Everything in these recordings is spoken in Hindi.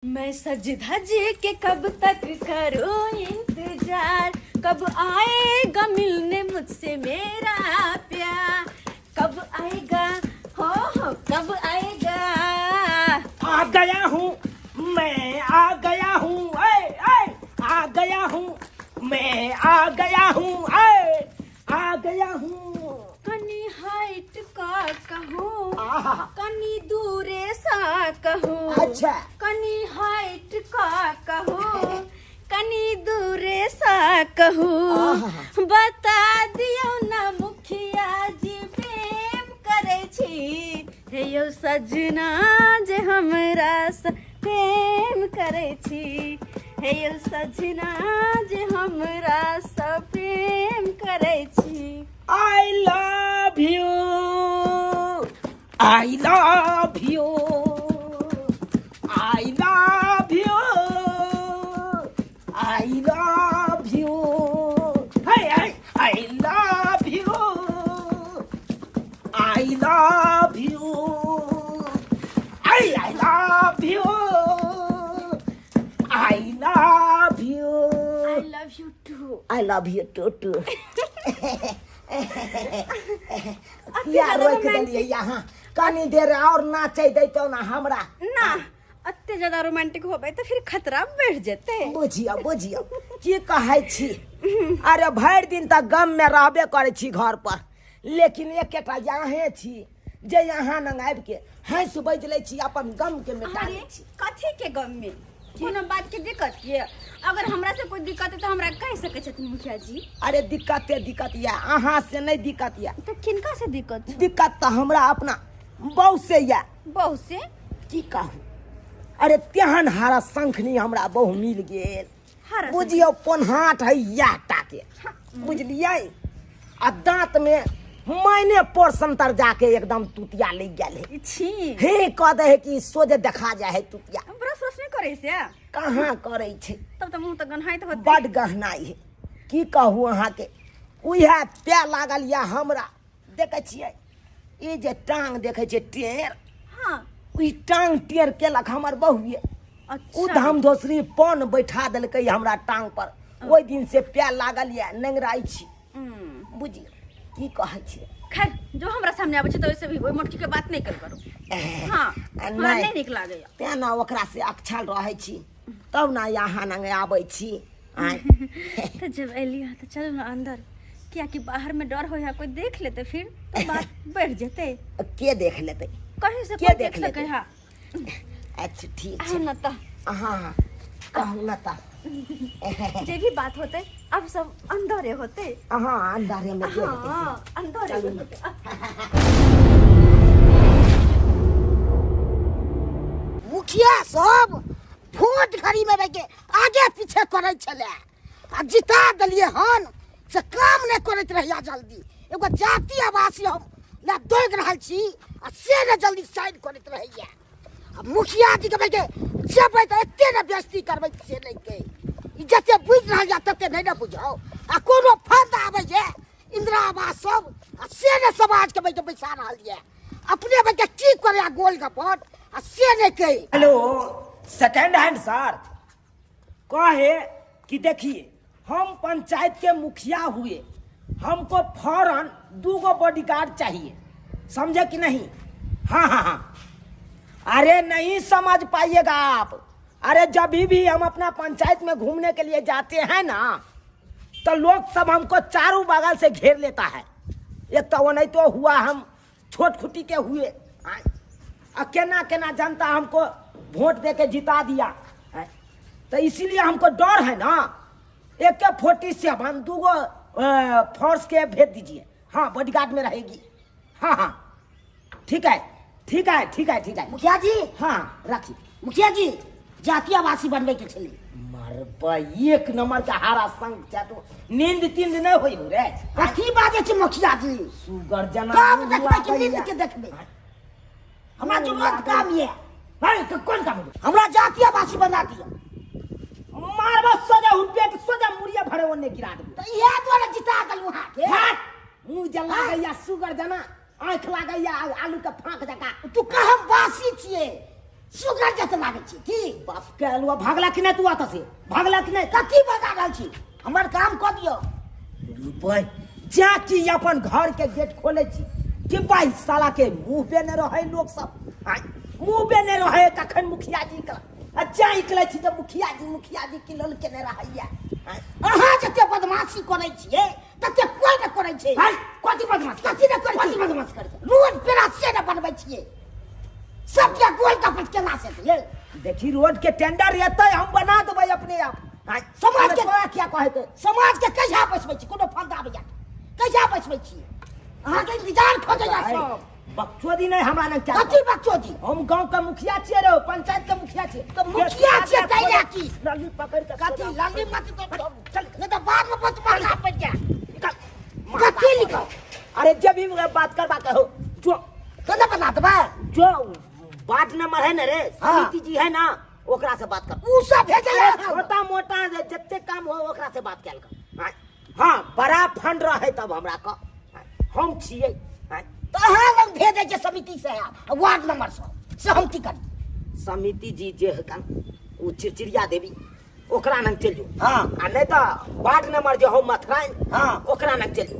मैं सज धज के कब तक करूं इंतजार, कब आएगा मिलने मुझसे मेरा प्यार, कब आएगा हो कब आएगा। आ गया हूँ मैं, आ गया हूँ, आ गया हूँ मैं, आ गया हूँ, आ गया हूँ। कनी हाइट का कहूँ, आहा। कनी दूरे सा कहूँ, अच्छा। कनी हाइट का कहूँ, कनी दूरे सा कहूँ। आहा। बता दियो ना मुखिया जी प्रेम करे छी, हे यो सजना जे हमरा स प्रेम करे छी, हे यो सजना जे हमरा स प्रेम करे छी। I love you, I love you, I love you, I love you, hey, I love you, I love you, I love you, I love you, I love you too. I love you too. अति या ज्यादा रोक रोमांटिक देलिए यहाँ कनी देर और नाचे दैतो ना हमरा। ना, अते ज्यादा रोमांटिक होबे तो फिर खतरा बढ़ जेते। बुझियो बुझियो की कहै छी। अरे भर दिन तक गम में रहबे करे छी घर पर, लेकिन एकेटा यहाँ छी जे यहाँ नंग आबि के हंस बज ले छी, अपन गम के मिटा ले छी। कथी के गम में कोनो बात के दिक्कत ये? अगर हमरा से कोई दिक्कत है तो हमरा कह सके छथिन मुखिया जी। अरे दिक्कत या अहाँ से नहीं दिक्कत या। तो किनका से दिक्कत? दिक्कत तो हमरा अपना बहू से या। बहू से की कहूँ, अरे तेहन हारा शंखनी हमरा बहू मिल गेल। हरा बुझियो पोनहाट है या टाके, बुझलिए। आ दांत में मैंने पोरसंतर जाके एकदम तुतिया ले गेल। छी, हे कह दे है कि सोझे देखा जाए है तुतिया। ब्रश व्रश नहीं करे से? कहाँ करे छे, तब तो मुंह तो गन्हाइत होते। बड़ गहनाई है। की कहूँ अहाँ के, उहे पैर लागल या हमरा। देखे छियै ई जे टांग देखे छियै टेर, हाँ ई टांग टेर केलक हमर बहुए। उ अच्छा। धाम दोसरी पन बैठा देलकै हमरा टांग पर। ओइ दिन से पैर लागल या, नंगराई छी। बुझियो की कहै छियै। खैर जो हमरा सामने आबै छै तो ओइसे भी ओइ मोटकी के बात नहीं कर करो। हाँ हमरा नहीं निक लागैया। तें ना ओकरा से अक्षल रहै छी, तब ना यहाँ नंग आबै छी। तो जब एली तो चलो ना अंदर, क्या कि बाहर में डर हो या कोई देख लेते फिर तो बात बढ़ जेते। के देख लेते? कहीं से के कोई देख देख सके। लेते? हाँ अच्छा ठीक हाँ है ना तो हाँ कहूँ ना ता। जे भी बात होते अब सब अंदर होते। हाँ अंधारे में दे देते हैं। हाँ अंदर चलो। होते। मुखिया सब वोट घड़ी में रह आगे पीछे करे छले, आ जिता दलिए हन से काम नहीं करत रहिया जल्दी। एगो जाति आवासी हम ला दोग रहल छी, आ से ने जल्दी साइन करत रहिया। अब मुखिया जी के जब तो एते ने बेइज्जती करबै से नहीं के, ई जते बुझ रहल या तते नहीं ना बुझाओ। आ कोनो फंड आबै जे इंदिरा आवास सब, आ से ने समाज के बैठा रहल ये। अपने बेटे की करे गोल का वोट, आ से नहीं के। हेलो सेकंड हैंड सर, कहे कि देखिए हम पंचायत के मुखिया हुए, हमको फौरन 2 बॉडीगार्ड चाहिए, समझे कि नहीं? हाँ। अरे नहीं समझ पाइएगा आप। अरे जब भी हम अपना पंचायत में घूमने के लिए जाते हैं ना, तो लोग सब हमको चारों बगल से घेर लेता है। एक तो वो नहीं तो हुआ हम छोट खुटी के हुए, केना जनता हमको वोट दे के जिता दिया है। तो इसीलिए हमको डर है ना। AK-47 2 फोर्स के भेज दीजिए। हाँ बॉडीगार्ड में रहेगी। हाँ ठीक है। मुखिया जी, हाँ रखिए। मुखिया जी जाति आवासी बनबे के छले। मरबा एक नंबर का हारा संग छै, तो नींद तींद नहीं होई हो रे। कथी बाजे छै मुखिया जी? सुगर जना काम देखबै कि नींद के देखबै? हमरा जरूरत काम ये। भाई तो कौन काम है? हमरा जाति आवासी बना दियो। मारबा सोजा हुपेट सोजा मुड़िया भरे ओने गिरा दे। तो इहे द्वारा जिता दल वहां के। मुंह जला गया सुगर जना, आंख लागैया आलू के फांक जका। तू कहम वासी छिए, सुगर जैसे लागे छी की बाप के अलुआ भागला कि नहीं तू आता से भागला कि नहीं कथी बगा रहल छी हमर काम कऽ दियौ भाई जा कि अपन घर के गेट खोले छी कि भाई साला के मुंह पे न रहे लोग सब आय मुंह पे न रहे कखन मुखिया जी का अच्छा निकले छी तो मुखिया जी की लल के न रहैया अहाँ जते बदमाशी करै छियै तते कोई न करै छै भाई कथी बदमाश कथी न करै कथी छी बदमाश करे रोड पेरा से न बनबै छियै सब के गोल कपट केना से ये देखी रोड के टेंडर रहते हम बना देबै अपने आप आय समाज के तोरा क्या कहे ते समाज के कैसा बचबै छी कोनो फंदा बजा कैसा बचबै छी अहाँ के इंतजार खोजैया सब बकचोदी नहीं हमरा न क्या कथी बकचोदी हम गांव का मुखिया छियै रे पंचायत के मुखिया छियै तो मुखिया छियै तैया की लल्ली पकड़ के कथी लाली मत तो चल नहीं तो बाद में बहुत महंगा पड़ गया निकल कथी लिखो अरे जब भी बात करबा कहो जो कना बता दबा जो बात नंबर है ना रे हाँ। समिति जी है ना ओकरा से बात कर उ सब भेजैया छोटा मोटा जत्ते काम हो ओकरा से बात कैल कर हाँ बड़ा फंड रहे तब हमरा का हम छियै तो अहाँ लग भेजै छै समिति से वार्ड नंबर से हम की करी समिति जी जे है काम उ चिड़चिड़िया देवी ओकरा नंग चल जो हाँ आ नहीं तो वार्ड नंबर जो हो मथराइन हाँ ओकरा नंग चल जो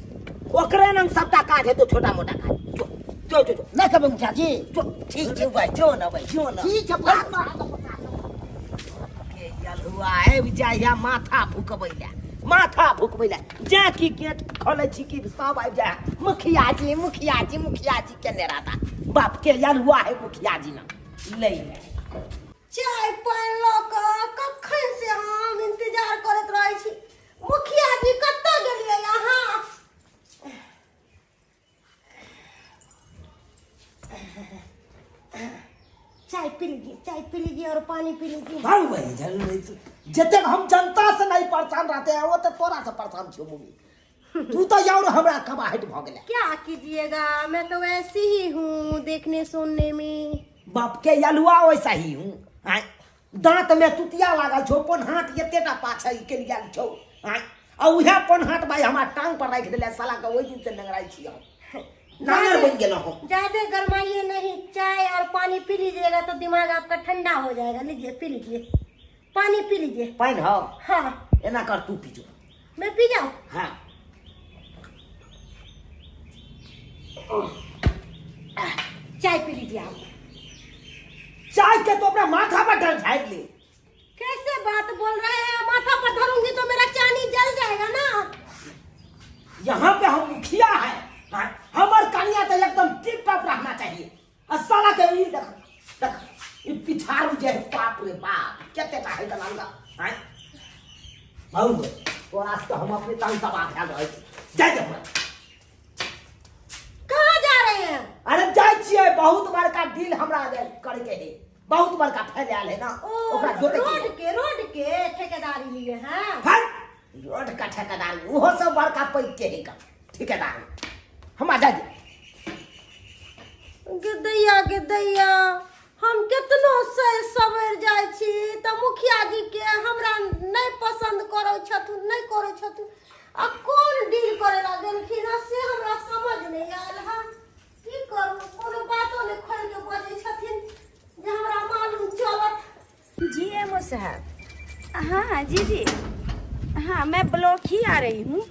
ओकरे नंग सबटा काज है तो छोटा मोटा काज जो जो जो जो नहीं कबे मुखिया जी जो ठीक है भाई जो ना ठीक है बाद में के यलुआ है विजया माथा भुकबैला जा की गेट खोले छी कि सब आबि जाए मुखिया जी केने रहता बाप के यलुआ है मुखिया जी ना ले चाय पान लोक कखन से हम इंतजार करत रहै छी मुखिया जी कत्तो गेलियै यहाँ चाय पी लीजिए और पानी पी लीजिए भाई भाई जरूर जते हम जनता से नहीं परेशान रहते हैं वो तो तोरा से परेशान छो मुगी तू तो यार हमरा कबाहट भ गेले क्या कीजिएगा, मैं तो वैसी ही हूँ देखने सुनने में। बाप के यलुआ वैसा ही हूँ आय दांत में तुतिया लागल छो पन हाथ एतेटा पाछा के लिए छो आय आ उहे पन हाथ भाई हमरा टांग पर राख देले साला के ओइ दिन से नगराई छी हम नांगर बन गेलो हो। ज्यादा गरमाइए नहीं, चाय और पानी पी लीजिएगा तो दिमाग आपका ठंडा हो जाएगा। लीजिए पी लीजिए, पानी पी लीजिए। पानी हो हाँ एना कर तू पी जो। मैं पी जाऊँ? हाँ चाय पी लीजिए आप। चाय के तो अपना माथा पर ढल झाड़ ले। कैसे बात बोल रहे हैं? माथा पर धरूंगी तो मेरा चांदी जल जाएगा ना। यहाँ पे हम मुखिया है, हमार कन्या तो एकदम टिप टॉप रहना चाहिए। साला के ये देख ये पिछाड़ू जे बाप रे बाप केते का है दलांगा हैं बहुत तो आज तो हम अपने तंग तबाह भेल रहे छी। जाय जा कहाँ जा रहे हैं? अरे जाय छिए, बहुत बड़का डील हमरा करे के है, बहुत बड़का फैलाल है ना ओकरा जोते रोड के ठेकेदारी लिए हैं। हां रोड का ठेकेदार वो सब बड़का पैक के है का ठेकेदार हम आ जाए। गिदैया हम कितनो से सवेर जाय छी त मुखिया जी के हमरा नहीं पसंद करै छथुन, नहीं करै छथुन। आ कौन डील करे ला गेलखिन से हमरा समझ नहीं आयल है। की करू, कोनो बातो नहीं खोल के बजै छथिन जे हमरा मालूम चलत। जी एमओ साहब। हाँ जी हाँ मैं ब्लॉक ही आ रही हूँ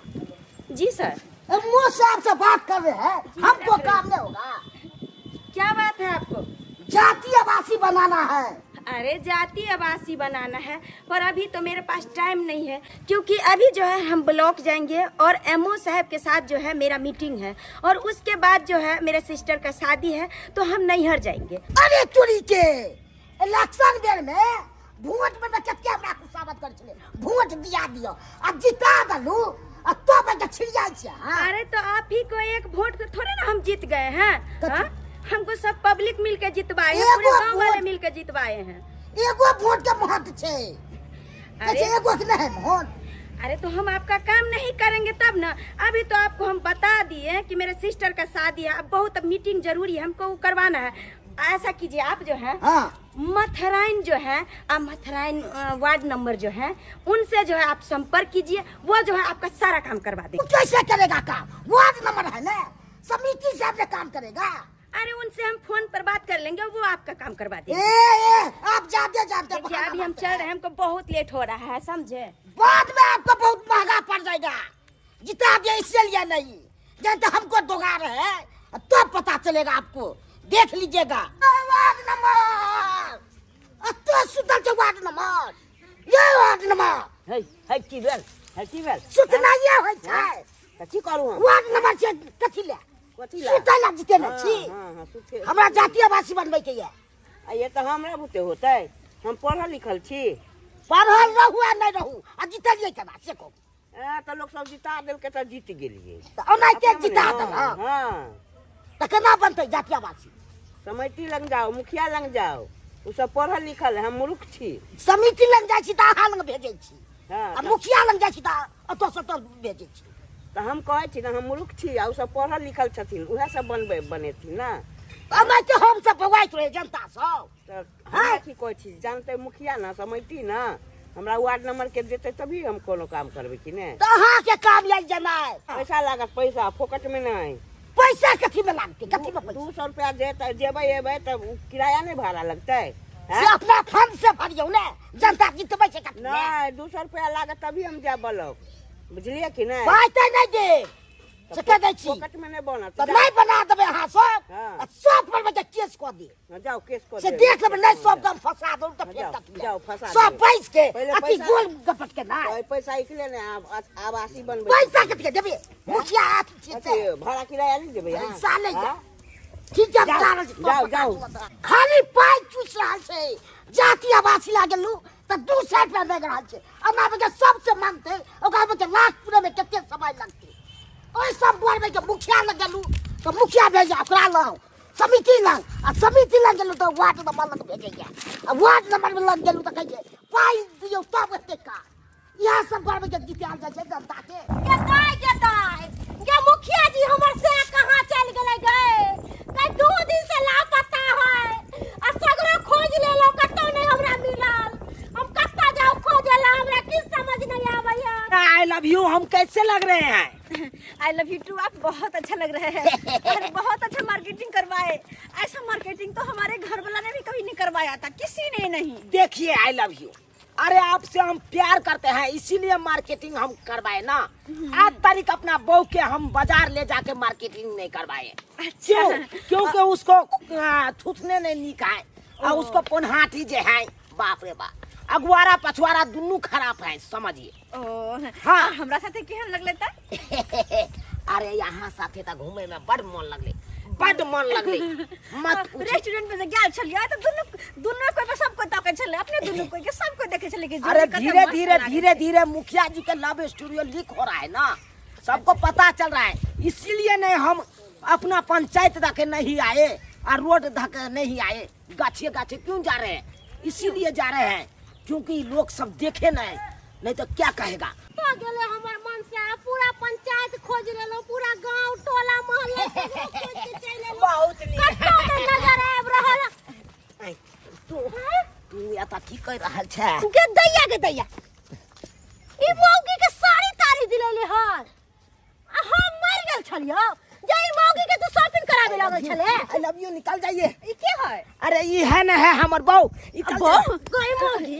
जी सर। एमओ साहब से बात कर रहे हैं, हमको काम नहीं होगा। क्या बात है आपको? जाति आवासी बनाना है। अरे जाति आवासी बनाना है पर अभी तो मेरे पास टाइम नहीं है, क्योंकि अभी जो है हम ब्लॉक जाएंगे और एमओ साहब के साथ जो है मेरा मीटिंग है और उसके बाद जो है मेरे सिस्टर का शादी है तो हम नैहर जाएंगे। अरे चोरी के इलेक्शन बेर में वोट में कत्ते हमरा खुशामद कर छले, वोट दिया दियो अब जिता दलू तो मैं छिड़िया छ। अरे तो आप ही को एक वोट से थोड़े ना हम जीत गए हैं, हाँ? हमको सब पब्लिक मिलकर जितवाए हैं, पूरे गांव वाले मिलकर जितवाए हैं। एगो वोट के महत्व छे, अरे एगो के नहीं महत्व। अरे तो हम आपका काम नहीं करेंगे तब ना। अभी तो आपको हम बता दिए कि मेरे सिस्टर का शादी है, अब बहुत मीटिंग जरूरी है, हमको करवाना है। ऐसा कीजिए आप जो है मथराइन जो है मथराइन वार्ड नंबर जो है उनसे जो है आप संपर्क कीजिए, वो जो है आपका सारा काम करवा देंगे। कैसे करेगा काम? वार्ड नंबर है ना, समिति से अपने काम करेगा। अरे उनसे हम फोन पर बात कर लेंगे, वो आपका काम करवा ए, देंगे। आप जाते जाते देखिए अभी हम चल रहे हैं, हमको बहुत लेट हो रहा है, समझे। बाद में आपको बहुत महंगा पड़ जाएगा। जिता दिया इसलिए नहीं, जब तक हमको दोगार है तो पता चलेगा आपको, देख लीजिएगा। वार्ड नंबर तो सुतल से वार्ड नंबर, ये वार्ड नंबर है की बेल सुतना ये होय छै। कथी करू हम वार्ड नंबर से कथी ले कथी ला सुतल जिते न छी। हां सुते हमरा जातीय आवासी बनबै के ये ये तो हमरा बुते होतै, हम पढ़ल लिखल छी। पढ़ल रहू आ नहीं रहू आ जितलिए केना से को तो लोग सब जिता देल के तो जीत गेलिए। तो ओनाइते जिता दल। हां तो केना बनतै जातीय आवासी? समिति लग जाओ, मुखिया लग जाओ, उ सब पढ़ल लिखल है, हम मूर्ख छी। समिति लग जाइ छी त अहाँ लग भेजै छी, हां आ मुखिया लग जाइ छी त अतऽ से तऽ भेजै छी। तो हम कहै छी ना हम मूर्ख छी, आ उ सब पढ़ल लिखल छथिन, उहे सब बनेथिन ना। ओनाइते हम सब बवाइत रहे जनता सब। तो हमरा की कहै छी, जानते मुखिया ना समिति ना, हमरा वार्ड नंबर के देते तभी हम कोनो काम करबै कि ने। तो अहाँ के काम लग जनाय पैसा लागत, पैसा फोकट में नहीं। पैसा कथी में लागतै? कथी में पैसा? 200 रुपया देते, जेबै एबै तो किराया नहीं भाड़ा लगतै। से अपना फंड से भरियौ ने, जनता जितबै छै कथी में? नहीं 200 रुपया लागत तभी हम जाब ब्लॉक, बुझलिए कि नहीं। पाइ तऽ नहीं दे से कह दै छी फोकट में नहीं बनत। तो नहीं बना देबै अहाँ सब। हाँ। आ सब पर में केस कऽ दे जाओ केस को से देख लेबै, नहीं सब दम फंसा दो तो फिर जाओ, कथी जाओ, फंसा सब देबै। पैस के पहिले अथी पैसा- गोल गपट के ना पैसा इकले ने आवासी बनबै। पैसा कथी के देबै? मुखिया हाथ छी अथी से भाड़ा किराया नहीं देबै यहाँ। पैसा नहीं दे। हाँ? ठीक जब जाओ, जाओ, जाओ। खाली पाइ चूस रहल छै। जाति आवासी ला गेलू त 200 रुपया लग रहल छै, अब आबे के सबसे मांगते ओकरा में के लाख पूरे में कते समय लगते। ओइ सब बोल में के मुखिया लग गेलू तो मुखिया भेजा ओकरा लग समिति लग, आ समिति लग गेलू तो वार्ड नंबर लग भेजैया, आ वार्ड नंबर में लग गेलू तो कहिए पाइ दियौ तब एते का। यह सब बोल में के जिताल जाय छै जनता के। ये मुखिया जी हमर से कहाँ चल गेले गए? कई 2 दिन से लापता है, और सगरो खोज लेलो, कतो नहीं हमरा मिलल। हम कत्ता जाओ खोजेला, हमरा किस समझ नहीं आवैया। आई लव यू हम कैसे लग रहे हैं? आई लव यू टू, आप बहुत अच्छा लग रहे हैं और बहुत अच्छा मार्केटिंग करवाए। ऐसा मार्केटिंग तो हमारे घर वाला ने भी कभी नहीं करवाया था, किसी ने नहीं। देखिए आई लव यू, अरे आपसे हम प्यार करते हैं इसीलिए मार्केटिंग हम करवाए ना। आज तारीख अपना बहू के हम बाजार ले जाके मार्केटिंग नहीं करवाए। अच्छा क्योंकि उसको थूथने नहीं निक है, और उसको पोनहाटी जे है बाप रे बाप, अगुआरा पछुआरा दुनू खराब है, समझिए। ओ हाँ। हमरा साथे केहन लगले त? अरे यहाँ साथे त घूमे में बड़ मन लगले, बड़ मन लगले मत पूछिए। रेस्टोरेंट में से गेल छलिए त दुनु कोई पे सबको ताके छले, अपने दुनु कोई के सबको देखे छले कि अरे धीरे धीरे धीरे धीरे मुखिया जी के लव स्टूडियो लीक हो रहा है ना, सबको पता चल रहा है। इसीलिए नहीं हम अपना पंचायत धके नहीं आए और रोड धके नहीं आए, गाछे गाछे क्यों जा रहे हैं? इसीलिए जा रहे हैं क्योंकि लोग सब देखे नहीं तो क्या कहेगा। हो गेले हमर मन से, पूरा पंचायत खोज लेलो, पूरा गांव टोला मोहल्ला सब लोग खोज के चल लेलो। बहुत कत्तो नहीं नजर आब रहल। तू या त की कह रहल छै? के दैया ई मौगी के साड़ी तारी दिलेले हर, आ हम मर गेल छलियो जे ई मौगी के तू शॉपिंग करावे लागल छले। आई लव यू निकल जाइए। ई के है? अरे ये है ना है हमर बहू। गई मौगी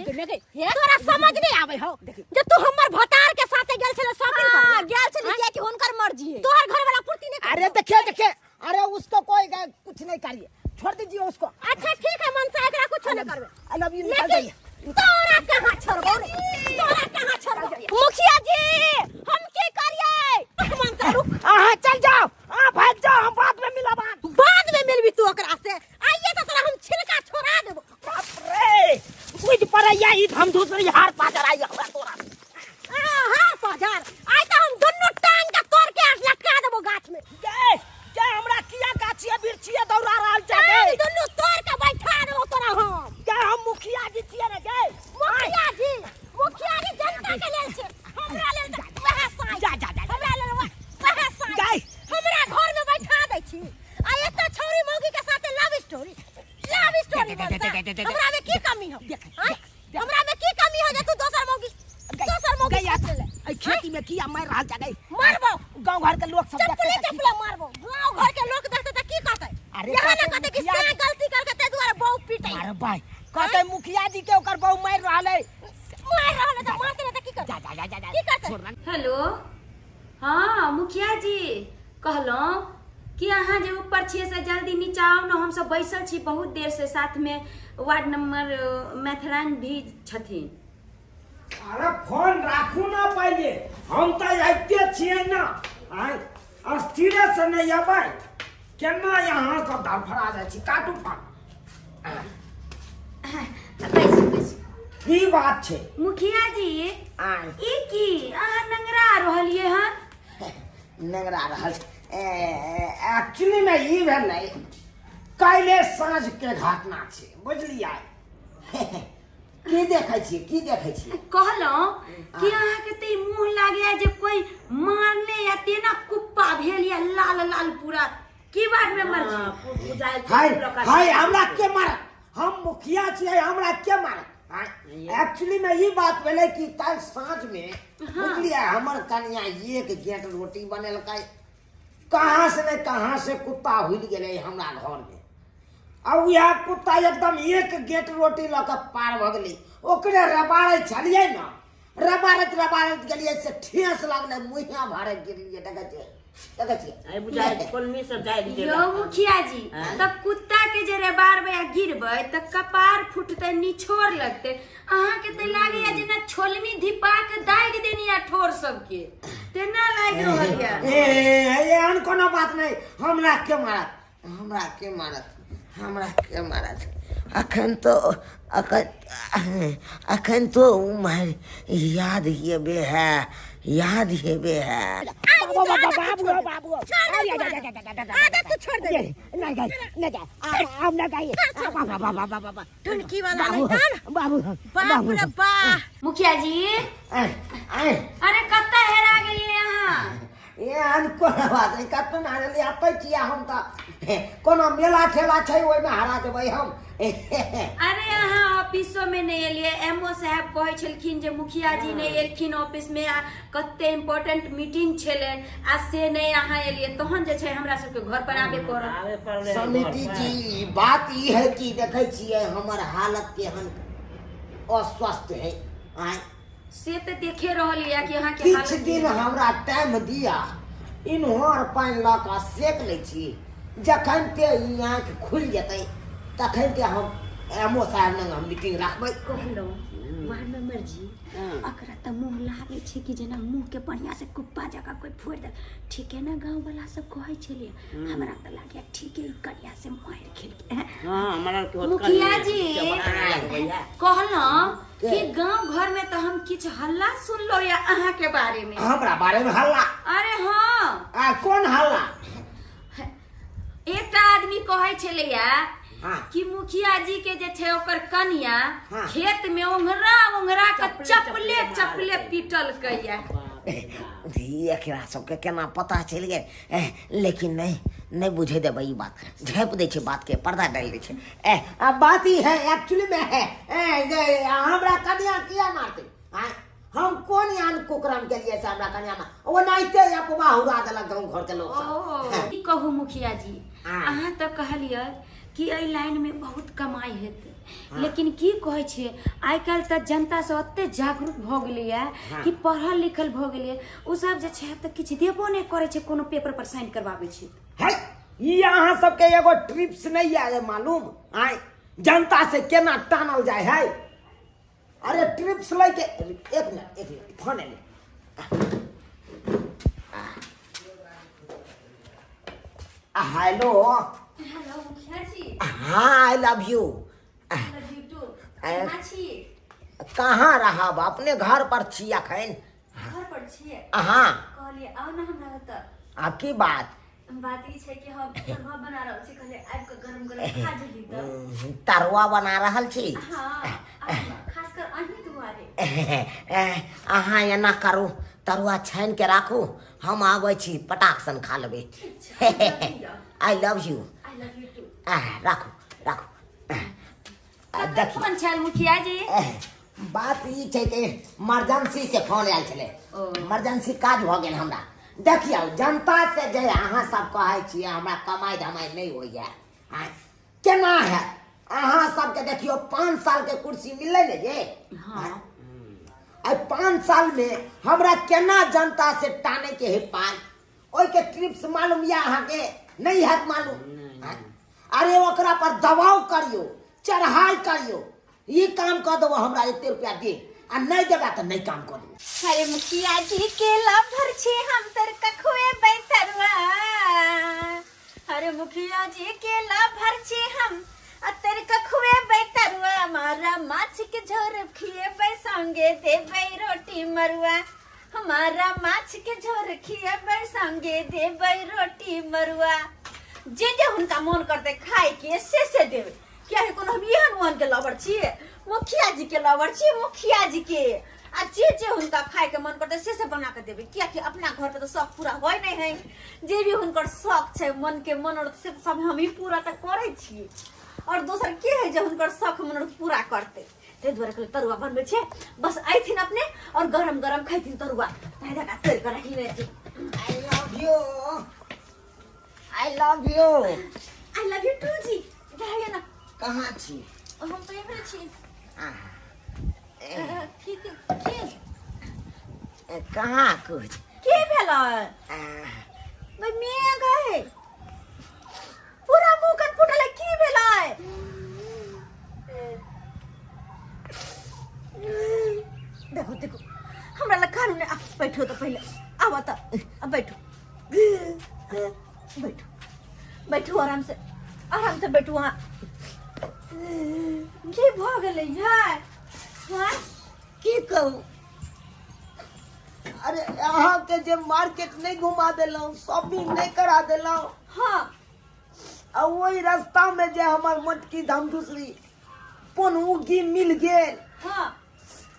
तोरा समझ नहीं आवे हो जे तू हमर भतार के साथे गेल छले शॉपिंग करे। गेल छलिए कि हुनकर मर्जी है। तोहर घर वाला पूर्ति नहीं। अरे देखिए अरे उसको कोई कुछ नहीं करिए, छोड़ दीजिए उसको। अच्छा ठीक है मनसा, एकरा कुछ नहीं करबे। आई लव यू निकल जाइए। तोरा कहां छोड़बो रे? तोरा कहां छोड़बो? मुखिया जी हम के करिए? मनसा रुक, हाँ चल जाओ, हाँ भाग जाओ, हम बाद में मिला बाद में मिलबी तू ओकरा से। आइए तो तोरा हम छिलका छोड़ा देबो। बाप रे कुछ परैया ई हम दूसरी हार पाजर आई हमरा तोरा। हां बाजार आई तो हम दोनों टांग का तोड़ के लटका देबो गाछ में। क्या हमरा किया गाछिया बिरछिया दौड़ा रहल छै टांग गे? दोनों तोड़ के बैठा देबो तोरा हम। क्या हम मुखिया जी छियै रे गे? मुखिया जी जनता के लेल छै, हमरा लेल वह साई। जा हमरा लेल वह साई। गाय हमरा घर में बैठा दै छी, आ एत छौरी मौगी के साथे लव स्टोरी बनता। हमरा में की कमी हो? हमरा में की कमी हो जे तू दोसर मौगी गैया साथ ले? आई खेती में किया मार रहल छै गे? मारबो, गांव घर के लोग सब चप्पले चप्पले मारबो। गांव घर के लोग देखते त की कहते? अरे यहाँ ना कहते कि से गलती करके ते दुआरे बहु पीटे अरे भाई कहते मुखिया जी के ओकर बहु मार रहले तो मारते रहते की कर जा जा जा जा की करते हेलो हाँ मुखिया जी कहलौं कि अहाँ जे ऊपर छियै से जल्दी नीचा आउ न, हम सब बैसल छी बहुत देर से, साथ में वार्ड नंबर मैथरान भी छथिन। अरे फोन राखू ना पहले, हम तो आइते छियै ना, अस्थिरे से नहीं अबै केना यहाँ सब धड़फड़ा जाइ छी, काटू फोन। की बात छै मुखिया जी ई की अहाँ नंगरा रहलिए हन? नंगरा रहल एक्चुअली में ई भेलै काल्हि साँझ के घटना छै बुझलियै। की देखै छियै की देखै छियै? कहलौं कि अहाँ के ते मुंह लागैया जे कोई मारने या तेना कुप्पा भेल या लाल लाल पूरा की बात में मर छी? हाय हमरा के मार, हम मुखिया छियै, हमरा के मार? एक्चुअली में ये बात भेलै कि कल साँझ में बुझलियै हमर कन्या एक गेट रोटी बनेलकै, कहाँ से नहीं कहाँ से कुत्ता हुल गेलै हमरा घर में, अब यह कुत्ता एकदम एक गेट रोटी लऽ पार भ गेलै, ओकरे रबाड़े छलियै ना, रबाड़त रबाड़त गेलियै से ठेस लागलै, मुँहिया भारे गिरलियै। देखै छियै यो मुखिया जी त कुत्ता के जे रेबारबे या गिरबै त कपार फुटतै, निछोड़ लगतै, अहाँ के त लागैया जेना छोलनी धिपा के दागि देनी या ठोर सबके तेना लागि रहल या। एहन कोनो बात नहीं, हमरा के मारत, हमरा के मारत, हमरा के मारत? अखन तो उमर याद हेबे है, याद हेबे है। बाबू आदत तो छोड़ दे नहीं गई नहीं गई आप ना गई बाबा टुनकी वाला नहीं था बाबू बाप रे बा। मुखिया जी अरे कत्ता हेरा गेलिए अहाँ? एहन कोनो बात नहीं, कतौ ना रहली आते छियै हम त कोनो मेला ठेला छै ओइ में हरा देबै हम। अरे अहाँ ऑफिसो में नहीं एलिए, एमओ साहब कहै छलखिन जे मुखिया जी नहीं एलखिन ऑफिस में, कते इम्पोर्टेंट मीटिंग छलै आ से नहीं अहाँ एलिए, तहन जे छै हमरा सबके घर पर आबे पड़ल। समिति जी बात ई है कि देखै छियै हमर हालत केहन अस्वस्थ है, से तो देखे रहलिए कि अहाँ के किछ दिन हमरा टाइम दिया, इन्हर पानि लऽ कऽ सेक लै छी, जखन ते ई आँखि खुलि जेतै तखन के हम एमओ साहब लग हम मीटिंग रखबै। कहलौं वार्ड मेंबर जी अकरा त मुंह लागे छै कि जेना मुंह के बढ़िया से कुप्पा जगह कोई फोड़ दे, ठीक है ना? गांव वाला सब कहै छलिए, हमरा त लागे ठीक है करिया से मार खेलके। हां हमरा के मुखिया जी कहलौं कि गांव घर में त हम किछ हल्ला सुनलो या अहाँ के बारे में। हमरा बारे में हल्ला? अरे हां कौन हल्ला? एकटा आदमी कहै छलैया कि मुखिया जी के जे छै ओकर कन्या खेत में ओंघरा ओंघरा के चपले चपले पीटल कइया। एकरा सबके केना पता चल गए, लेकिन नहीं बुझे देबै ई बात, झाँप दै छै बात के, पर्दा डाल दै छै। अब बात ही है एक्चुअली में है हमरा कन्या किया मारते, हम कोन यान कुकरम के लिए से हमरा कन्या में ओ नाइते अपवा उड़ा देलक गांव घर के लोग सब। की कहू मुखिया जी, अहाँ तो कहलिए कि एहि लाइन में बहुत कमाई हेतै, लेकिन की कहै छै आइ काल्हि त जनता सब ओते जागरूक भ गेलैया कि पढ़ल लिखल भ गेलै, उ सब जे छै त किछ देबो नहीं करे छै, कोनो पेपर पर साइन करवाबै छै। है ई अहाँ सबके एगो ट्रिप्स नहीं आए मालूम, जनता से केना टानल जाय है। अरे ट्रिप्स लै के एक मिनट फोन ले। हेलो हेलो मुखिया जी। हाँ आई लव यू। कहाँ रहब? अपने घर पर छी अखन। घर पर छियै? हाँ कहलिए आउ ना हमरा ओतऽ। अब की बात? बात ई छै कि हम तरुआ बना रहल छी, कहलिए आबि के गरम गरम खा जल्दी त। तरुआ बना रहल छी? हां खास कर अहीं दुआरे। अहाँ एना करू, तरुआ छानि के राखू, हम आबै छी पटाख सन खा लेबै। I love you. I love you too. राखू राखू। फोन छल मुखिया जी? बात ई छै कि इमरजेंसी से फोन आयल छलै, इमरजेंसी काज भ गेल हमरा। देखियौ जनता से जे अहाँ सब कहै छियै हमरा कमाई धमाई नहीं होइया, केना है अहाँ सबके देखियो 5 साल के कुर्सी मिले ने ये हाँ 5 साल में हमरा केना जनता से टाने के है पाल ओइ के ट्रिप्स मालूम या अहाँ के नहीं है मालूम अरे ओकरा पर दबाव करियो चढ़ाई करियो ये काम कर दो हमरा 1 रुपया दे आ नहीं देगा तो नहीं काम कर दो अरे मुखिया जी के लाभर छे हम तर कखुए बैठरवा अरे मुखिया जी के लाभर छे हम अतर कखुए बैठरवा हमारा माछ के झोर खिए संगे देबै रोटी मरुआ हमारा माछ के झोर खिए संगे देबै रोटी मरुआ जे हुनका मन करते खाए के से देवे क्या है कोनो हम एहन मन के लवर छिए मुखिया जी के लवर छिए मुखिया जी के आ जे हुनका खाए के मन करते से बना के देवे क्या कि अपना घर पे तो शौक पूरा होय नहीं है जे भी हुनकर शौक छै मन के मनोरथ से सब हम ही पूरा त करे छिए और दोसर के है जे हुनकर शौक मनोरथ पूरा करते ते द्वारा के तरुआ बनबे छे बस आइथिन अपने और गरम गरम खाइथिन तरुआ ताई देखा तेल कर रखी रे आई लव यू टू जी जाइए ना कहाँ छी हम तो एबे छी ठीक कहाँ कुछ के भेला भाई मिया गए पूरा मुंह कन फुटल की भेला देखो देखो हमरा लखान ने बैठो तो पहले आवा त अब बैठो बैठो आराम से बैठो वहाँ की भ गेलै यार हाँ की कहूँ अरे यहाँ के जे मार्केट नहीं घुमा देलौं शॉपिंग नहीं करा देलौं हाँ आ वही रास्ता में जे हमर मोटकी धाम दूसरी पनुगी मिल गेल हाँ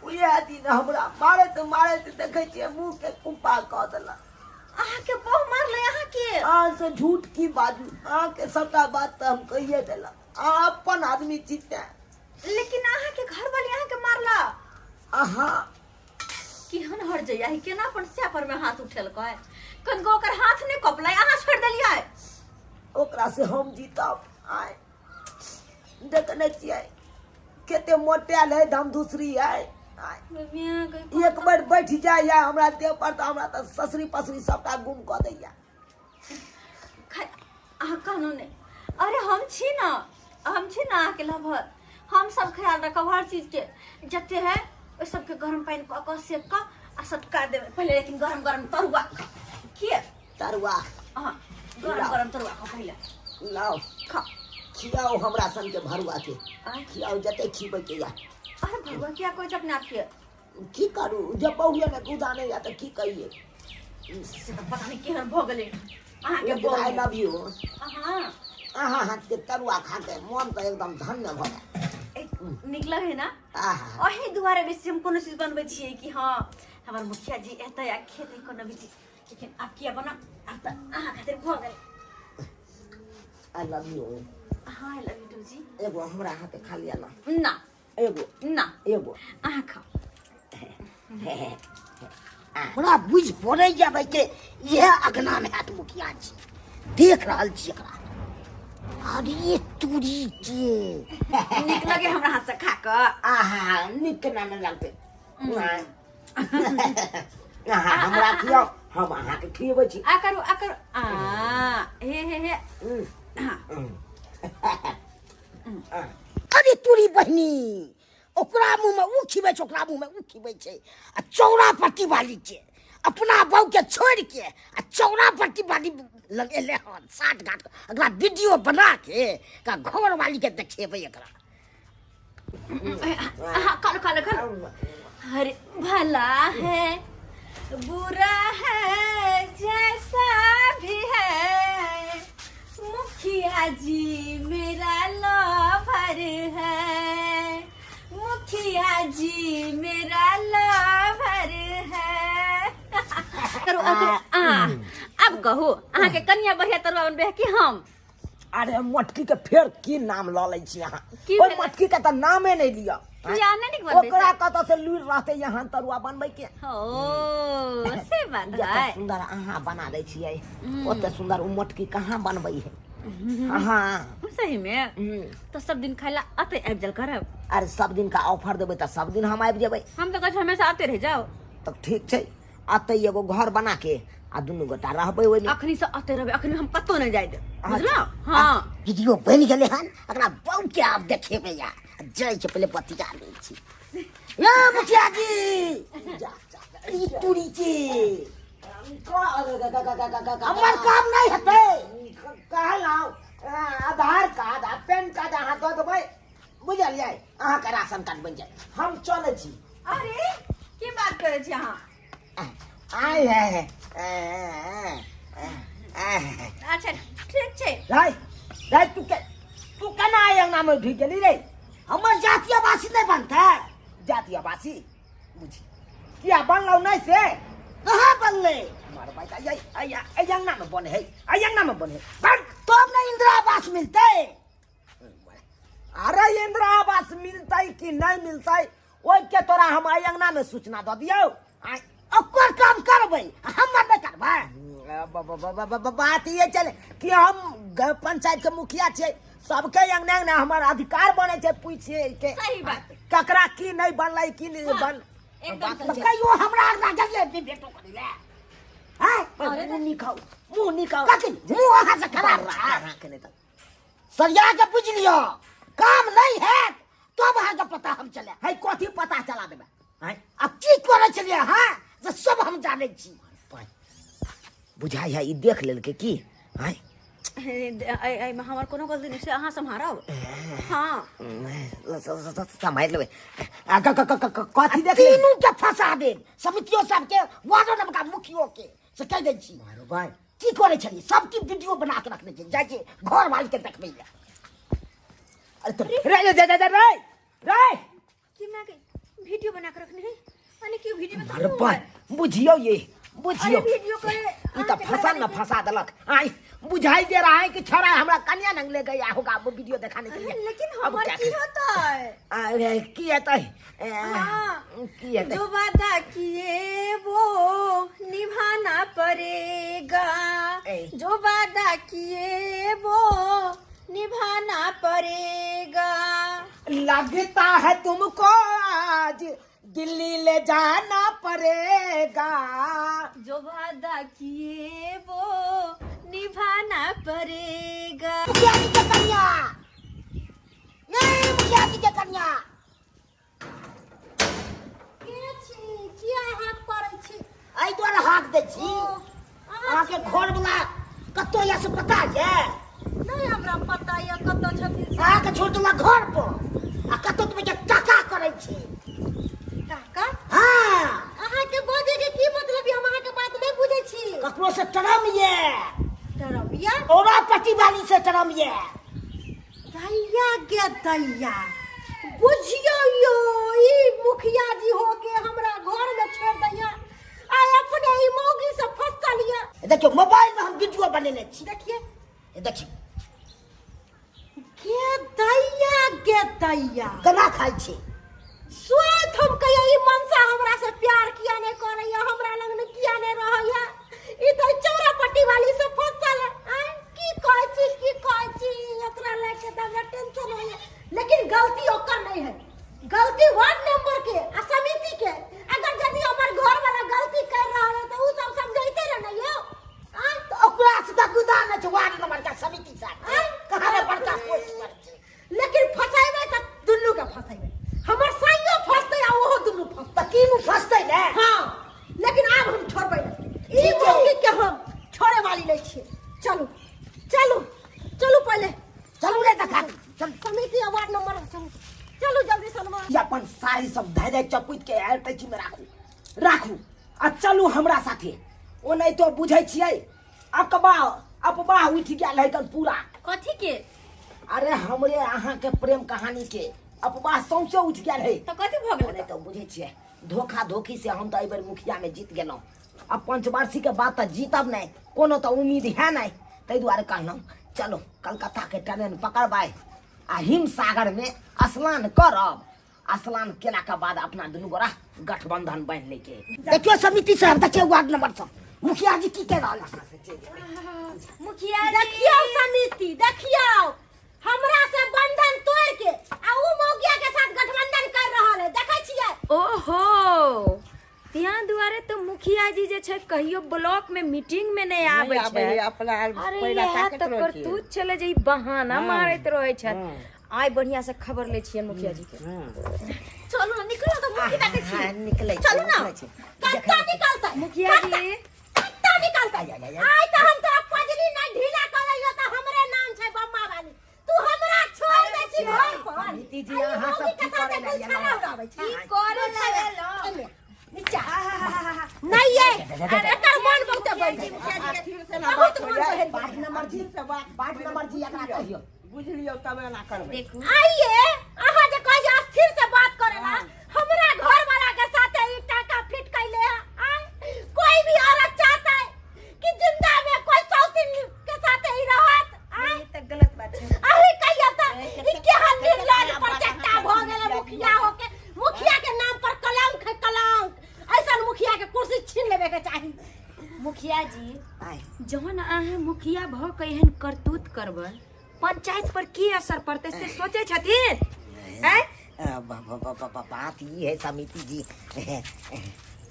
उहे दिन हमरा मारत देखे छियै मुंह के कुप्पा कह देला अहाँ के बहु मारले अहाँ के अहाँ से झूठ की बाजू अहाँ के सबटा बात तो हम कहिए देला अहाँ अपन आदमी जीते लेकिन अहाँ के घर वाली अहाँ के मारला अहाँ केहन हर जइया है केना अपन स्यापर में हाथ उठेल कहे कन गो ओकर हाथ ने कपलाई अहाँ छोड़ देलियै ओकरा से हम जीतब आय देखने छियै केते मोटेल है धाम दूसरी है एक बार बैठ जाए या हमरा देह पर तो हमरा तो ससरी पसरी सबटा गुम क दैया अहाँ कहनो नहीं अरे हम छी ना अहाँ के लभर हम सब ख्याल रखब हर चीज के जते है ओ सब के गरम पानी क क सेक क आ सटका देबे पहले लेकिन गरम गरम तरुआ किए तरुआ हां गरम गरम तरुआ खा पहले लाओ खा खियाओ हमरा सन के भरुआ के खियाओ जते खिबै के या अरे भरुआ क्या कोई अपने आप के की करू जब बहुए में गुदा नहीं या तो की कहिए से तो पता नहीं केहन भ गेलै अहाँ के बोल आई लव यू हां अहाँ हाथ के तरुआ खा के मन तो एकदम धन्य भ जाए निकल है ना आहा ओही दुआरे बेसी हम कोनो चीज बनबै छियै कि हाँ हमर मुखिया जी एतै आ खेतै कोनो भी चीज लेकिन आप किया बना अब त अहाँ खातिर भ गेल आई लव यू हाँ आई लव यू जी एगो हमरा हाथे खा लिया ना ना एगो अहाँ खाओ हमरा बुझ पड़े जाबे के यह अगना में हाथ मुखिया जी देख रहल छी एकरा अरे तुरी के नीक लगे हमरा हाथ से खा क आहा निक ना न लगते आहा हमरा खियाओ हम अहाँ के खियबै छी आ करू आ हे अरे तुरी बहनी ओकरा मुंह में ऊ खिबै छै ओकरा मुंह में ऊ खिबै छै आ चौरा पट्टी वाली के अपना बहू के छोड़ के आ चौरा पट्टी वाली लगेले हन साठ घाट अगला वीडियो बना के का घर वाली के देखेबै एकरा कर अरे भला है बुरा है जैसा भी है मुखिया जी मेरा लवर है मुखिया जी मेरा लवर है करो अब कहू अहाँ के कन्या बढ़िया तरुआ बनबे कि हम अरे मोटकी के फेर की नाम ल लै छी अहाँ ओइ मोटकी के त नामे नहीं लिया या नहीं निक बनबे ओकरा कत से लुर रहते यहाँ तरुआ बनबै के ओ से बात है सुंदर अहाँ बना दै छियै ओते सुंदर उ मोटकी कहाँ बनबै है हाँ सही में तो सब दिन खाइला आते आबि जल करब। अरे सब दिन का ऑफर देबै तऽ सब दिन हम आबि जेबै। हम तो कहै छी हमेशा आते रह जाओ। तब ठीक छै, आते एगो घर बना के आ दुनू गोटा रहबै ओइमे। अखनी से आते रहबै, अखनी हम कतौ नहीं जाय दे, बुझलो? हाँ वीडियो बन गेलै हन, एकरा बहु के आब देखेबै या जय के पहले बतिया लै छी। या मुखिया जी जा ई टूरी के हमर काम नहीं हेतै। कहलौ आधार कार्ड आ पैन कार्ड अहाँ दऽ देबै, बुझलियै? अहाँके राशन कार्ड बनि जायत, हम चलै छी। अरे की बात करे छी अहाँ? आय है अच्छा ठीक छै। रे तू केना आय अंगना में ढुक गेली रे? हमर जातीयवासी नहीं बनतै। जातीयवासी बुझी किया बनलौ नहीं से? कहाँ बनले? हमारे भाई आई अंगना में बने है, आई अंगना में बने है। तब नहीं इंदिरा आवास मिलते। अरे इंदिरा आवास मिलतै कि नहीं मिलतै ओइ के तोरा हम आई अंगना में सूचना दऽ दियौ। ओकर काम करबै, हमर नहीं करबै। बात ये चले कि हम पंचायत के मुखिया छियै, सबके अंगना अंगना हमर अधिकार बने छै पूछे के। सही बात। ककरा की नहीं बनलै की नहीं बन एकदम सही। कहियो हमरा अंगना गेलियै भेटो करै ले। हैं? मुंह निकाउ, मुंह निकाउ। कथी मुंह अहाँ से खराब छै। सरिया के पूछ लियो, काम नहीं है तब अहाँ के पता हम चले। है कथी पता चला देबे? हैं अब की करे छलिए? हाँ जे सब हम जाने छी। बुझाई है ई देख लेलकै की? हैं हमार कोनो गलती नहीं से अहाँ सम्हारब। हाँ समझ लेबै। कथी देख तीनों के फंसा दे, समितियों सबके, वार्डो नंबर मुखियो के से कह दे छी। मारो भाई की करे छलिए? सबकी वीडियो बना के रखने छी, जाके घर वाल के देखबै। अरे तो रे कि मैं वीडियो बना के रखने है? माने क्यों वीडियो में मारो भाई बुझियो ये बुझियो। अरे वीडियो करे ई तो फसल में फंसा देलक। आई बुझाई दे रहा है कि छोरा हमरा कन्या नंग ले गया होगा वो वीडियो दिखाने के लिए। लेकिन अब हमार क्या की करें? होता है? अरे की हेतै? हाँ, की हेतै? जो वादा किए वो निभाना पड़ेगा, जो वादा किए वो निभाना पड़ेगा। लगता है तुमको आज दिल्ली ले जाना पड़ेगा। जो वादा किए वो निभाना पड़ेगा। मुखिया जी के कन्या, ये मुखिया जी के कन्या के छी? किया हाथ पड़ै छी? एहि द्वारे हाथ दे छी। अहाँ के घर वाला कतौ या से पता है? नहीं हमरा पता या कतौ छथिन। अहाँ के छोड़ देला घर पर आ कतौ तुम के टाका करै छी। काका हाँ अहाँ के बाजे के की मतलब है? हम अहाँ के बात नहीं बुझै छी। ककरो से टरम ये, डरबिया औरा पट्टी वाली से टरम ये। दैया गे दैया, बुझियो यो ई मुखिया जी हो के हमरा घर में छोड़ दैया आ अपने ई मौगी से फंसा लिया। देखियो मोबाइल में हम वीडियो बनेने छी, देखिए देखियो गे दैया केना खाइ छी। स्वाद हम कहियो ई मनसा हमरा से प्यार किया नहीं करैया, हमरा लग में किया नहीं रहैया। ई तो चौरापट्टी वाली से फंसल है। की कहै छी एकरा लेके त हमरा टेंशन होइए। लेकिन गलती ओकर नहीं है, गलती वार्ड मेंबर के आ समिति के। अगर यदि हमर घर वाला गलती कर रहा है तो उ सब समझाइते रह नहीं हो। तो ओकरा से का गुदा न छै वार्ड नंबर का समिति साथ कहां रे बड़का पोस्ट पर छै। लेकिन फसाइबे त दुन्नु के फसाइबे, हमर साइयो फसतै आ ओहो दुन्नु फसतै। तीनू फसतै ने। हाँ लेकिन आब हम छोड़बै नहीं। ई मौकी के हम छोड़े वाली नहीं छियै। चलू चलू चलू पहले चलू रे देखा चल। समिति वार्ड नंबर चलू चलू जल्दी सलमा। ई अपन साड़ी सब धै धै चपुत के टैची में राखू आ चलू हमरा साथे। ओ नहीं तो बुझै छियै अफवाह उठ गेल है कल पूरा। कथी के? अरे हमरे अहाँ के प्रेम कहानी के अफवाह सौंसे उठ गेल है। तो कथी भ गेलै? नहीं तो बुझे छियै धोखा धोखी से हम तो एहि बेर मुखिया में जीत गेलौं। अब पंचवार्षिक के बाद तो जीतब नहीं, कोनो तो उम्मीद है नहीं। ताहि दुआरे कहलौं चलो कलकत्ता के ट्रेन पकड़बै आ हिम सागर में स्नान करब। स्नान केला के बाद अपना दुनू गोरा गठबंधन बांध लेके। देखियो समिति साहब, देखियो वार्ड नंबर सब मुखिया जी की कह रहल मुखिया जी देखियो समिति देखियो हमरा से बंधन तोड़ के आ उ मौगिया के साथ गठबंधन कर रहल है देखे छियै। ओहो ત્યાં दुआरे तो मुखिया जी जे छै कहियो ब्लॉक में मीटिंग में नहीं आबै छै। अरे यहाँ तक करतूत चले जे बहाना मारैत रहे छै। आइ बढ़िया से खबर ले छियै मुखिया जी के। चलू ना निकलो तो मुखिया के छी निकले चलू ना कत्ता निकलतै मुखिया जी कत्ता निकलतै आइ त हम तोरा पजली नै ढीला करैयो त हमरे नाम छै बम्मा वाली तू हमरा छोड़ दे छी घर पर। समिति जी अहाँ सब की करे ला की करे लागल नीचा नहीं ये एकर मन बहुते बढ़ गई मुखिया जी के धीरे से ना बहुत मन बढ़ वार्ड नंबर जी से वार्ड नंबर जी एकरा कहियो बुझलियो तब ना करबे। देखू आइए अहाँ जे कहियो स्थिर से बात करे ना हमरा घर वाला के साथे ई टाका फिट कैले आइ कोई भी औरत चाहता है कि जिंदा में कोई सौतीन के साथे ही रहत आइ ये तो गलत बात है। अही कहियो त ई केहन निर्लज प्रचेष्टा भ गेले मुखिया होके मुखिया के नाम पर कलंक है कलंक ऐसा मुखिया के कुर्सी छीन लेवे के चाही। मुखिया जी जहन अहाँ मुखिया भ के एहन करतूत करबै पंचायत पर की असर पड़ते से सोचे छथिन हैं? बात ये है समिति जी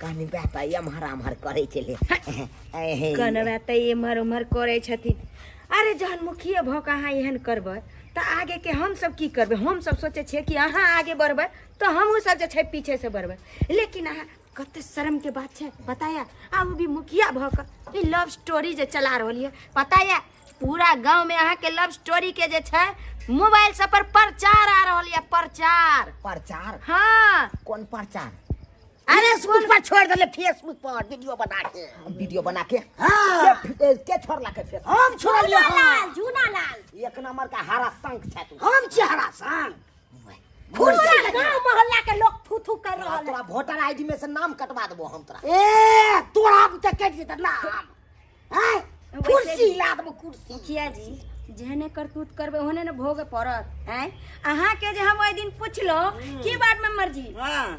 कहनी बेटा यमहर करे चले कनवा त एम्हर उम्हर करे छथिन। अरे जहन मुखिया भ के अहाँ एहन करबै त आगे के हम सब की करबै। हम सब सोचे छियै कि अहाँ आगे बढ़बै तो हमहू सब जे छै पीछे से बढ़बै। लेकिन अहाँ कते शर्म के बात छै बताया। आ वो भी मुखिया भ के लव स्टोरी जे चला रहल है बताया पूरा गांव में अहाँ के लव स्टोरी के जे छै मोबाइल सब पर प्रचार आ रहल है। प्रचार प्रचार हाँ कौन प्रचार अरे फेसबुक पर छोड़ दले फेसबुक पर वीडियो बना के हां के छोड़ला के फेस हम छोड़लिए लाल झूना लाल एक नंबर का हरा संख छै तू हम चेहरा सान पूरा गांव मोहल्ला के लोग थू थू कर रहल है। तोरा वोटर आईडी में से नाम कटवा देबो हम तोरा ए तोरा अब तक कट जेत नाम हैं कुर्सी ला देबो कुर्सी। मुखिया जी जेहने करतूत करबे ओहने न भोगे पड़त हैं। अहाँ के जे हम ओइ दिन पुछलो की वार्ड मेंबर जी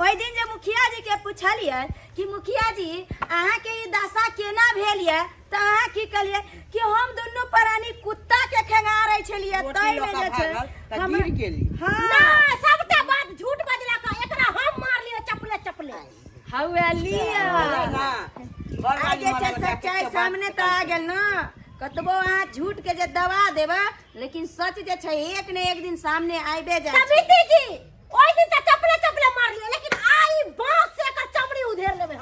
ओइ दिन जे मुखिया जी के पुछलिए कि मुखिया जी अहाँ के ई दशा केना भेल ये त अहाँ की कहलिए कि हम दुन्नु प्राणी कुत्ता के खेंगारै छलिए तै में जे छै हम गेली ना सबटा बात झूठ बजला का एकरा हम मार लिए चपले चपले हवे लिया ना आगे जे सच्चाई सामने त आ गेल ना। कतबो अहाँ झूठ के जे दबा देबा लेकिन सच जे छै एक ने एक दिन सामने आइबे जाय। समिति जी ओइ दिन त चपले चपले मार लिए लेकिन आई बांस से एकर चमड़ी उधेर लेबे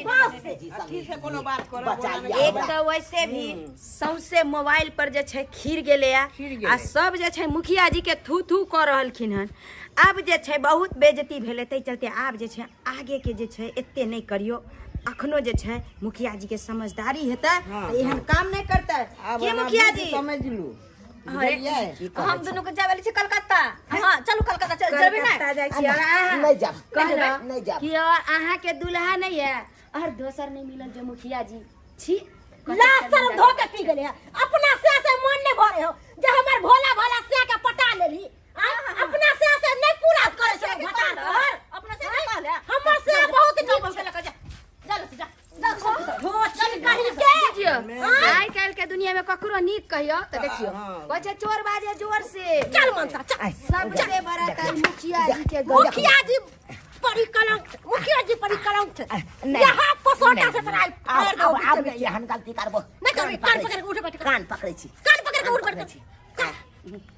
बांस से ठीक से कोनो बात करो बचा बोला लिया। एक तो वैसे भी सौसे मोबाइल पर जे छै खीर गेले आ सब जे छै मुखिया जी के थू थू क रहलखिन हन। अब जे छै बहुत बेइज्जती भेले तै चलते आब जे छै आगे के जे छै एते नहीं करियो। अखनो जे छै मुखिया जी के समझदारी हेतै त एहन काम नहीं करतै के मुखिया जी समझ लू अरे हम दोनों के जावे छी कलकत्ता। हां चलू कलकत्ता चल जेबे ना नहीं जा कहला नहीं जा कि और अहाँ के दुल्हा नहीं है और दोसर नहीं मिलल जो मुखिया जी छी लाशर धो के पी गेले अपना से मन ने भरे हो जे हमर भोला भाला से के पटा लेली अपना से नहीं पूरा करे छै घटा अपना से नहीं कहले हमर से बहुत जब से लगा जा आई काल के दुनिया में ककरो नीक कहियो तो देखियो बच्चे चोर बाजे जोर से चल मनसा चल सबसे बड़ा काल मुखिया जी के मुखिया जी परिकलंक मुखिया जी परिकलंक यहाँ पसोटा से तराई फाड़ दो अब एहन गलती करबो नहीं करबी कान पकड़ के उठ बैठ कान पकड़े छी कान पकड़ के उठ बैठ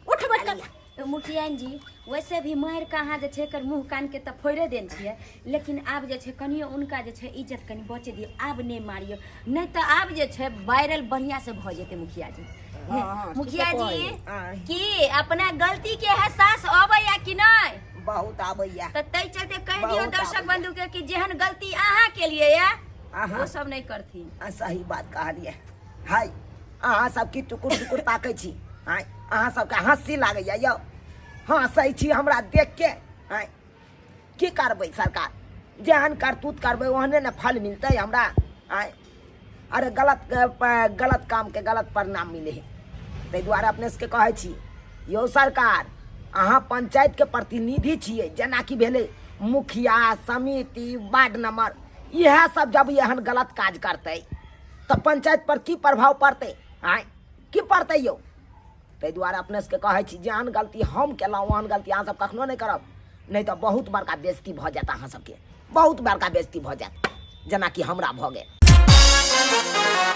उठ बैठ कर मुखिया जी वैसे भी मार कहाँ जे छै कर मुंह कान के त फोड़े देन छियै लेकिन आब जे छै कनियो उनका जे छै इज्जत कनी बचे दियो आब नहीं मारियो नहीं तो आब जे छै वायरल बढ़िया से भ जेते मुखिया जी। मुखिया जी की अपना गलती के एहसास अबैया कि नहीं बहुत आबैया त तै चलते कह दियो दर्शक बंधु के कि जेहन गलती अहाँ के लिए या वो सब नहीं करथिन। सही बात कहलिए हाय अहाँ सब की टुकुर टुकुर ताकै छी हाय अहाँ सबके हंसी लागैया यौ हंसै छी हमरा देख के हाय की करबै सरकार जेहन करतूत करबै ओहने ने फल मिलतै हमरा हाय अरे गलत काम के गलत परिणाम मिले है ताहि दुआरे अपने सबके कहै छी यौ सरकार अहाँ पंचायत के प्रतिनिधि छियै जेना कि भेलै मुखिया समिति वार्ड नंबर इएह सब जब एहन गलत काज करतै तो पंचायत पर की प्रभाव पड़ते आय की पड़ते यौ ताहि दुआरे अपने सबके कहै छी जेहन गलती हम केलहुँ ओहन गलती अहाँ सब कखनो नहीं करब नहीं तो बहुत बड़का बेइज्जती भऽ जायत अहाँ सबके बहुत बड़का बेइज्जती भऽ जायत जेना कि हमरा भऽ गेल